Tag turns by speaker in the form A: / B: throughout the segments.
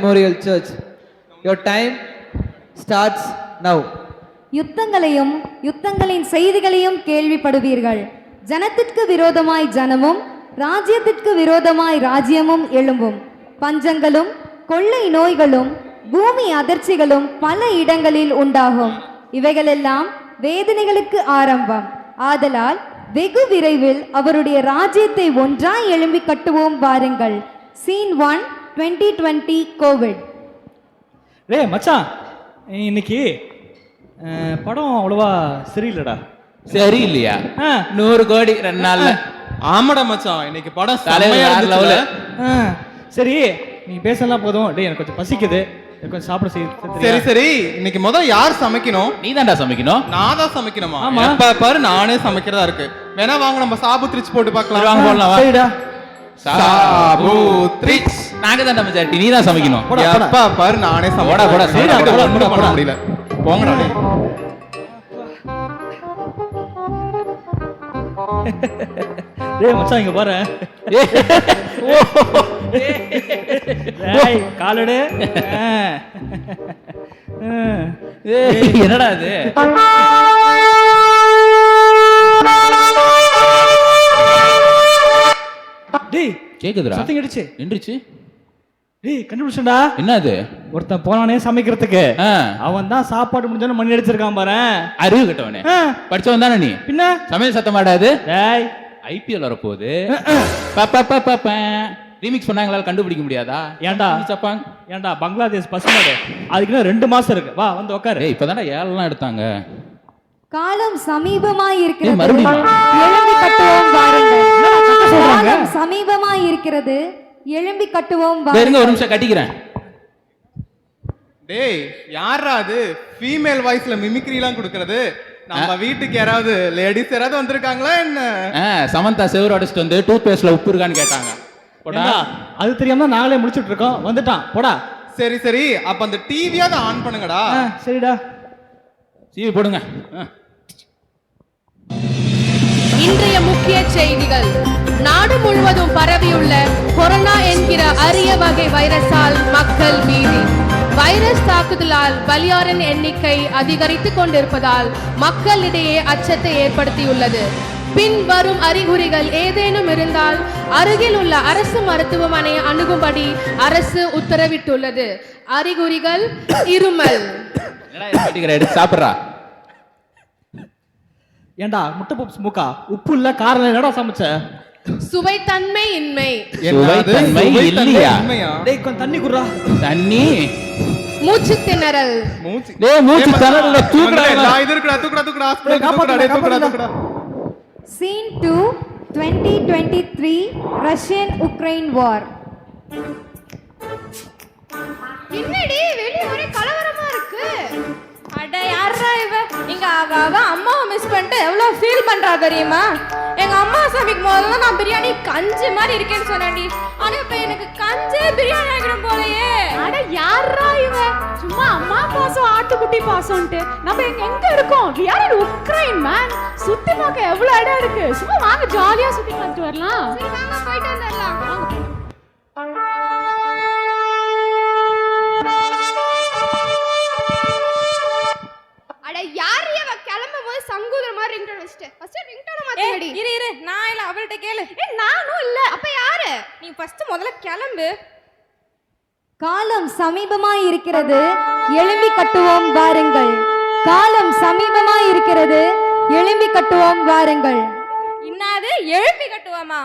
A: Memorial Church. Your time starts now.
B: யுத்தங்களையும் யுத்தங்களின் செய்திகளையும் கேள்விப்படுவீர்கள். ஜனத்திற்கு விரோதமாய் ஜனமும் ராஜ்யத்திற்கு விரோதமாய் ராஜ்யமும் எழும்பும். பஞ்சங்களும் கொள்ளை நோய்களும் பூமி அதிர்ச்சிகளும் பல இடங்களில் உண்டாகும். இவைகளெல்லாம் வேதனைகளுக்கு ஆரம்பம். ஆதலால் வெகு விரைவில் அவருடைய ராஜ்யத்தை ஒன்றாய் எழும்பி கட்டுவோம் வாருங்கள். Scene 1 2020 Covid.
C: மச்சான், இன்னைக்கு படம் அவ்வளவா சரியில்லடா.
D: சரி இல்லையா? 100 கோடி 2 நாள்ல.
E: ஆமாடா மச்சான், இன்னைக்கு படம்
C: சரி, நீ பேசலாம் போதும். டேய், எனக்கு கொஞ்சம் பசிக்குது, எனக்கு கொஞ்சம் சாப்பிட
E: சரி சரி, இன்னைக்கு முதல்ல யார் சமைக்கணும்?
D: நீ தான்டா சமைக்கணும்.
E: நான் தான் சமைக்கணுமா? எப்ப பாரு நானே சமைக்கிறதா இருக்கு. வேணா வாங்க நம்ம சாபு த்ரிச் போட்டு பார்க்கலாம்.
D: வாங்க போடலாம்.
C: சரிடா.
E: சாபு த்ரிச்.
D: நாங்க தான் மெஜாரிட்டி, நீ தான் சமைக்கணும்.
E: எப்ப பாரு நானே
D: போடா போடா.
E: பண்ண முடியல. போங்கடா.
C: டேய் மச்சான், இங்க பாரு. டேய் காலடு.
D: என்னடா இது?
C: டேய்
D: கேக்குதுடா?
C: சத்தம் கேட்டுச்சு.
D: நின்றுச்சு.
C: டேய் கண்டுபிடிச்சடா.
D: என்னது?
C: ஒருத்தன் போனானே சமைக்கிறதுக்கு, அவன் தான் சாப்பாடு முடிஞ்சோன்னு மணி அடிச்சிருக்கான் பாரு.
D: அறிவு கட்டவனே. படிச்சவன் தானே நீ?
C: பின்ன
D: சமையல் சத்தமாடாது.
C: டேய்
D: ஐபிஎல் வரப்போகுது. ரீமிக்ஸ் பண்ணாங்களால கண்டுபிடிக்க முடியாதா?
C: ஏன்டா
D: சப்பாங்?
C: ஏன்டா பங்களாதேஷ் பசுமாடு, அதுக்கு 2 மாசம் இருக்கு. வா வந்து உட்காரு.
D: இப்பதானே ஏழெல்லாம் எடுத்தாங்க.
B: காலம் சமீபமாய் இருக்கிறது,
D: மறுபடியும்
B: எழும்பி கட்டுவோம் வாருங்கள். காலம் சமீபமாய் இருக்கிறது, எழும்பி கட்டுவோம்
D: வாருங்கள். ஒரு நிமிஷம் கட்டிக்கிறேன்.
E: டேய் யாரா அது ஃபீமேல் வாய்ஸ்ல மிமிக்ரி எல்லாம் கொடுக்கிறது? நம்ம வீட்டுக்கு யாராவது லேடிஸ் யாராவது வந்திருக்காங்களா என்ன?
D: சமந்தா செவரு அடிச்சிட்டு வந்து டூத் பேஸ்ட்ல உப்பு இருக்கான்னு கேட்டாங்க. போடா,
C: அது தெரியாம நாங்களே முடிச்சிட்டு இருக்கோம். வந்துட்டான் போடா.
E: சரி சரி, அப்ப அந்த டிவியாவது ஆன் பண்ணுங்கடா.
C: சரிடா,
D: டிவி போடுங்க.
F: இன்றைய முக்கிய செய்திகள். நாடு முழுவதும் பரவியுள்ள கொரோனா என்கிற அரிய வகை வைரஸால் மக்கள் பீதி. வைரஸ் தாக்குதலால் பலியாரின் எண்ணிக்கை அதிகரித்துக் கொண்டிருப்பதால் மக்களிடையே அச்சத்தை ஏற்படுத்தியுள்ளது. பின்வரும் அறிகுறிகள் ஏதேனும் இருந்தால் அருகில் உள்ள அரசு மருத்துவமனையை அணுகும்படி அரசு உத்தரவிட்டுள்ளது. அறிகுறிகள்: இருமல்.
D: சாப்பிட்றா.
C: ஏண்டா முட்டை பப்ஸ் மூக்கா, உப்பு இல்ல காரம் இல்ல, என்னடா சமைச்ச?
F: சுவைத்தன்மை இன்மை.
D: சுவைத்தன்மை இல்லையா?
C: டேய் கொஞ்சம் தண்ணி குடுறா.
D: தண்ணி.
F: மூச்சு திணறல்.
D: டேய் மூச்சு திணறல்ல, தூக்குடா.
E: நான் இது இருக்குடா, தூக்குடா தூக்குடா.
B: Scene 2 2023 ரஷ்யன் உக்ரைன் வார்.
G: என்னடி வெளிய ஒரே கலவரமா இருக்கு? அட யாரா இவ? இங்க அவ அம்மாவை மிஸ் பண்ணிட்டு எவ்வளவு ஃபீல் பண்றா தெரியுமா? எங்க அம்மா சமைக்கும் போதெல்லாம் நான் பிரியாணி கஞ்சி மாதிரி இருக்கேன்னு சொன்னேன்டி. ஆனா இப்ப எனக்கு கஞ்சே பிரியாணி ஆகிடும் போலயே.
H: அட யாரா இவ? சும்மா அம்மா பாசம் ஆட்டுக்குட்டி பாசம்ட்டு நம்ம எங்க இருக்கோம்? we are in Ukraine man. சுத்தி பார்க்க எவ்வளவு இடம் இருக்கு. சும்மா வாங்க ஜாலியா சுத்தி பார்த்துட்டு வரலாம்.
G: சரி வாங்க போயிட்டு வந்துடலாம். அட யார் இவ? கிளம்பும் போது சங்கூதர் மாதிரி ரிங்டோன் வச்சிட்டு ஃபர்ஸ்ட் ரிங்டோனை மாத்திடி.
H: இரு நான் இல்ல, அவள்கிட்ட கேளு.
G: நானும் இல்ல. அப்ப யாரு? நீ ஃபர்ஸ்ட் முதல்ல கிளம்பு.
B: காலம் சமீபமாய் இருக்கிறது, எழும்பி கட்டுவோம் வாருங்கள். காலம் சமீபமாய் இருக்கிறது, எழும்பி கட்டுவோம் வாருங்கள்.
G: இன்னாது எழும்பி கட்டுவோமா?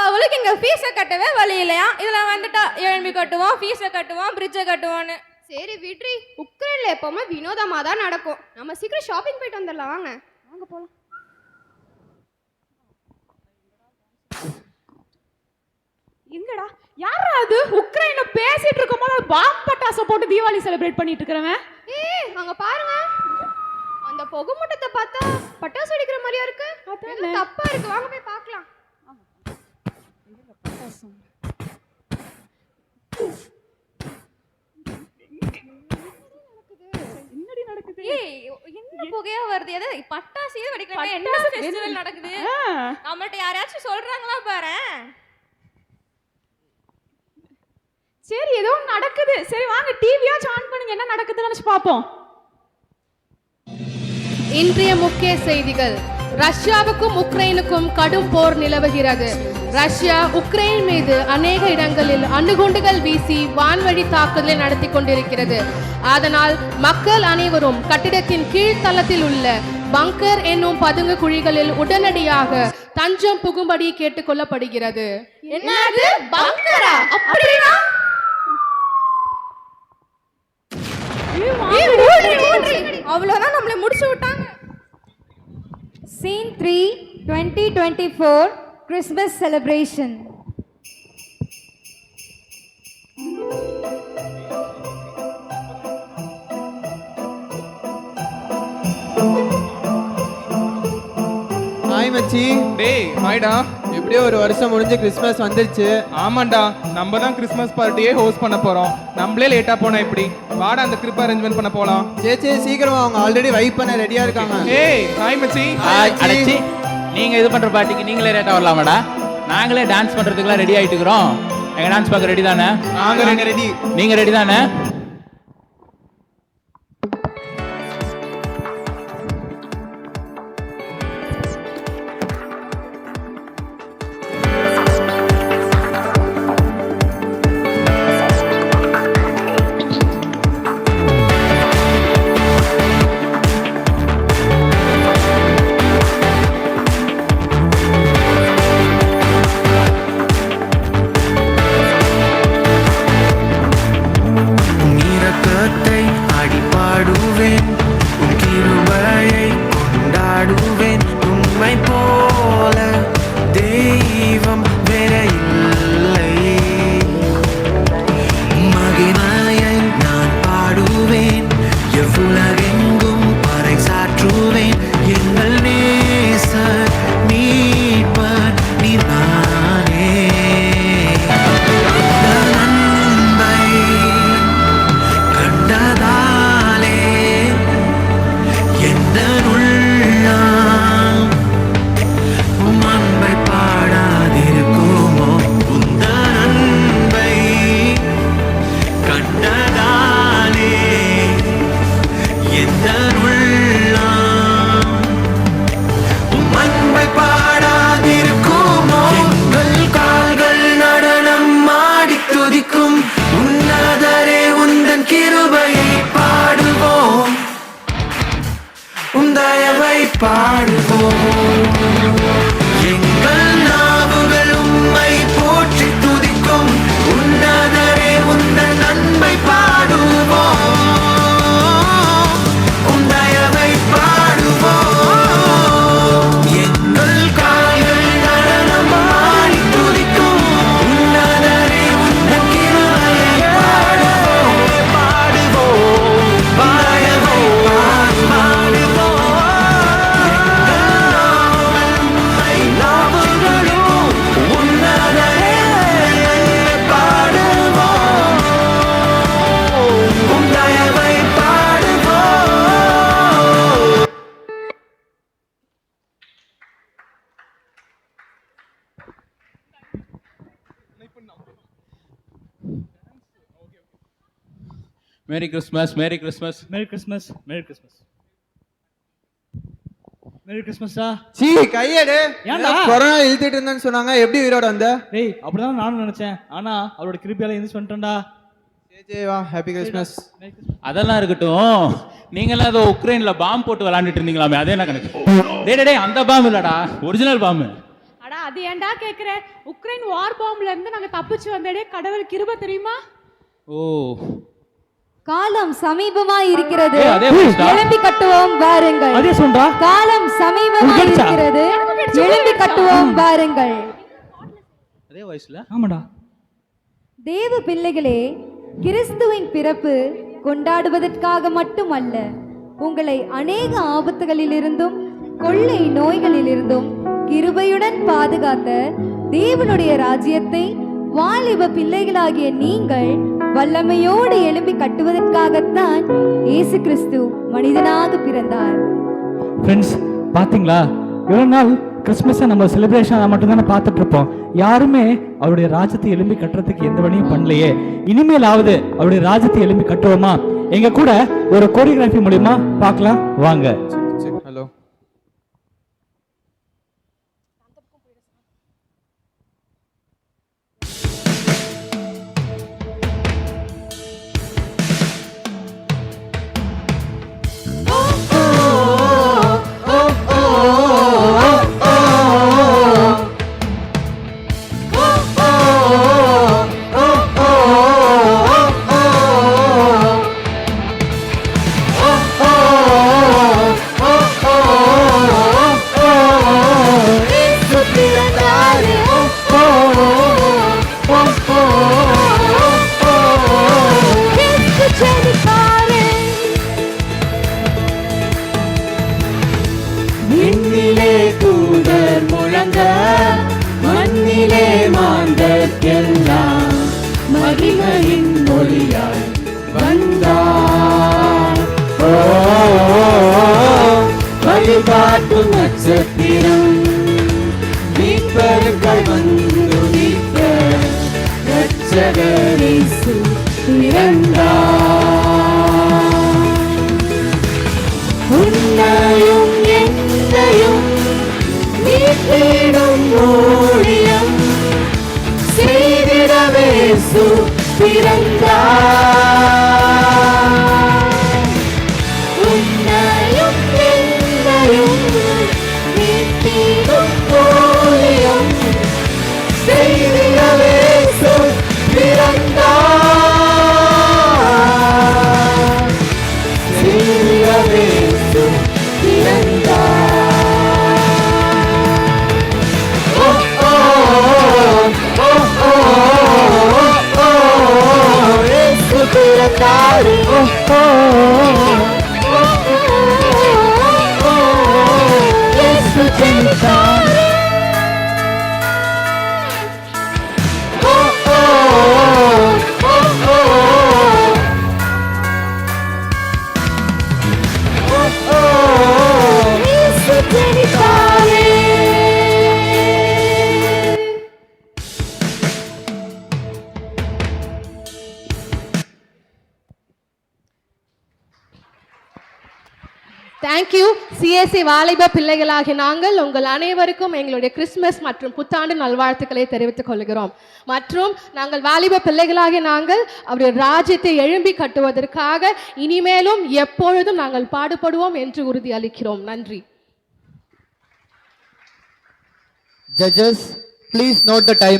G: அவளுக்கு இங்க ஃபீஸ கட்டவே வழி இல்லையா? இதுல வந்துட்டா எழும்பி கட்டுவோம், ஃபீஸ கட்டுவோம், பிரிட்ஜை கட்டுவோன்னு. சரி விட்ரி, உக்ரைன்ல எப்பவுமே வினோதமா தான் நடக்கும். நம்ம சீக்கிரம் ஷாப்பிங் போயிட்டு வந்துடலாம். வாங்க வாங்க போலாம்.
H: எங்கடா யாரா அது? உக்ரைன்ல பேசிட்டு இருக்கும்போது பாம் பட்டாசு போட்டு தீபாவளி செலிப்ரேட் பண்ணிட்டு இருக்கறவன்.
G: அங்க பாருங்க, அந்த புகை மூட்டத்தை பார்த்தா பட்டாசு வெடிக்கிற மாதிரியா இருக்கு. அது தப்பா இருக்கு. வாங்க போய் பார்க்கலாம்.
H: என்னடி நடக்குது?
G: என்ன புகையா வருது? எது பட்டாசு வெடிக்கிறாங்க? என்ன ஃபெஸ்டிவல் நடக்குது? நம்மள்ட்ட யாராச்சும் சொல்றாங்களா பாரு.
H: சரி ஏதோ ஒண்ணு நடக்குது. சரி வாங்க டிவியாச்சும் ஆன் பண்ணுங்க, என்ன நடக்குதுன்னு பாப்போம்.
F: இன்றைய முக்கிய செய்திகள். ரஷ்யாவுக்கும் உக்ரைனுக்கும் கடும் போர் நிலவுகிறது. ரஷ்யா உக்ரைன் மீது அநேக இடங்களில் அணுகுண்டுகள் வீசி வான்வழி தாக்குதலை நடத்தி கொண்டிருக்கிறது. அதனால் மக்கள் அனைவரும் கட்டிடத்தின் கீழ்த்தளத்தில் உள்ள பங்கர் என்னும் பதுங்கு குழிகளில் உடனடியாக தஞ்சம் புகும்படி கேட்டுக்கொள்ளப்படுகிறது.
G: என்னது பங்கரா? அப்படினா அவ்வளவுதான் நம்மளை முடிச்சு விட்டாங்க.
B: Scene 3, 2024 Christmas celebration.
A: ஹாய் மச்சி.
E: டேய் ஹாய்டா.
A: எப்படியோ ஒரு வருஷம் முடிஞ்சு கிறிஸ்மஸ் வந்துருச்சு.
E: ஆமாண்டா, நம்ம தான் கிறிஸ்மஸ் பார்ட்டியே ஹோஸ்ட் பண்ண போறோம். நம்மளே லேட்டா போனா எப்படி? வாடா அந்த ட்ரிப் அரேஞ்ச்மெண்ட் பண்ண போலாம்.
A: சே சீக்கிரம் அவங்க ஆல்ரெடி வைப் பண்ண ரெடியா இருக்காங்க.
E: ஏய் ஹாய் மச்சி.
D: அடச்சி, நீங்க இது பண்ற பாட்டிக்கு நீங்களே ரேட்டா வரலாமாடா? நாங்களே டான்ஸ் பண்றதுக்குலாம் ரெடி ஆயிட்டு இருக்கிறோம். எங்க டான்ஸ் பார்க்க ரெடி தானே?
E: நாங்க ரெடி.
D: நீங்க ரெடி தானே? Merry Christmas, merry Christmas,
C: merry Christmas, merry Christmas, merry கிறிஸ்மஸா.
A: சீ கையடு.
C: ஏன்டா?
A: கொரோனா இழுத்துட்டு இருந்தேன்னு சொன்னாங்க. எப்படி உயிரோட வந்த?
C: டேய் அப்படிதான் நானும் நினைச்சேன். ஆனா அவரோட கிருபையால எந்திரிச்சு வந்துட்டேன்டா.
A: சே வா, ஹாப்பி கிறிஸ்மஸ்.
D: அதெல்லாம் இருக்கட்டும். நீங்களாம் ஏதோ உக்ரைன்ல பாம்பு போட்டு விளையாண்டுட்டு இருந்தீங்களாமே, அதே என்ன கணக்கு? டேய் அந்த பாம்பு இல்லடா, ஒரிஜினல் பாம்பு.
H: அடா அது ஏன்டா கேக்குற? உக்ரைன் வார் பாம்புல இருந்து நாங்க தப்பிச்சு வந்ததே கடவுள் கிருபை தெரியுமா?
D: ஓ,
B: காலம் சமீபமாய் இருக்கிறது,
D: ஏய், அதே voice-டா.
B: எழும்பி கட்டுவோம் வாருங்கள்.
C: அதே சொல்றா.
B: காலம் சமீபமாய்
C: உனக்கு
B: இருக்கிறது, எழும்பி கட்டுவோம் வாருங்கள்.
D: அதே வயசுல.
C: ஆமாடா.
B: தேவ பிள்ளைகளே, கிறிஸ்துவின் பிறப்பு கொண்டாடுவதற்காக மட்டுமல்ல, உங்களை அநேக ஆபத்துகளிலிருந்தும் கொள்ளை நோய்களிலிருந்தும் கிருபையுடன் பாதுகாத்த தேவனுடைய ராஜ்யத்தை வாலிப பிள்ளைகளாகிய நீங்கள் வல்லமையோடு எழுப்பி கட்டுவதற்காகத்தான் இயேசு கிறிஸ்து மனிதனாக பிறந்தார்.
C: ஃப்ரெண்ட்ஸ் பாத்தீங்களா, இவ்வளவு நாள் கிறிஸ்மஸை நம்ம செலிப்ரேஷன் மட்டும்தானே பார்த்துட்டு இருப்போம். யாருமே அவருடைய ராஜ்யத்தை எழும்பி கட்டுறதுக்கு எந்த வழியும் பண்ணலையே, இனிமேலாவது அவருடைய ராஜ்யத்தை எழும்பி கட்டுவோமா? எங்க கூட ஒரு கோரியோகிராஃபி மூலியமா பார்க்கலாம் வாங்க.
E: ஹலோ.
I: விண்ணிலே தூதர் முழங்க, மண்ணிலே மாந்தர்க்கெல்லாம் மகிமையின் மொழியாய் வந்தார். ஓ, வழிகாட்டும் நட்சத்திரம் மீட்பர்கள் வந்துதிக்க, இரட்சகர் இயேசு பிறந்தார். உன்னையும் என்னையும் மீட்டிடும் ஊழியம் செய்திடவே இயேசு பிறந்தார். உன்னையும் என்னையும் மீட்டிடும் ஊழியம் செய்திடவே இயேசு பிறந்தார். செய்திடவே இயேசு பிறந்தார். ஓ ஓ ஓ ஓ ஓ, இயேசு பிறந்தார். ஓ ஓ ஓ, இயேசு ஜெனித்தார். ஓ ஓ ஓ ஓ, இயேசு ஜெனித்தார்.
F: தேங்க்யூ. சிஎஸ்சி வாலிப பிள்ளைகளாகிய நாங்கள் உங்கள் அனைவருக்கும் எங்களுடைய கிறிஸ்துமஸ் மற்றும் புத்தாண்டு நல்வாழ்த்துக்களை தெரிவித்துக் கொள்கிறோம். மற்றும் நாங்கள் வாலிப பிள்ளைகளாகிய நாங்கள் அவருடைய ராஜ்யத்தை எழும்பி கட்டுவதற்காக இனிமேலும் எப்பொழுதும் நாங்கள் பாடுபடுவோம் என்று உறுதி அளிக்கிறோம். நன்றி.
A: Judges, please note the time.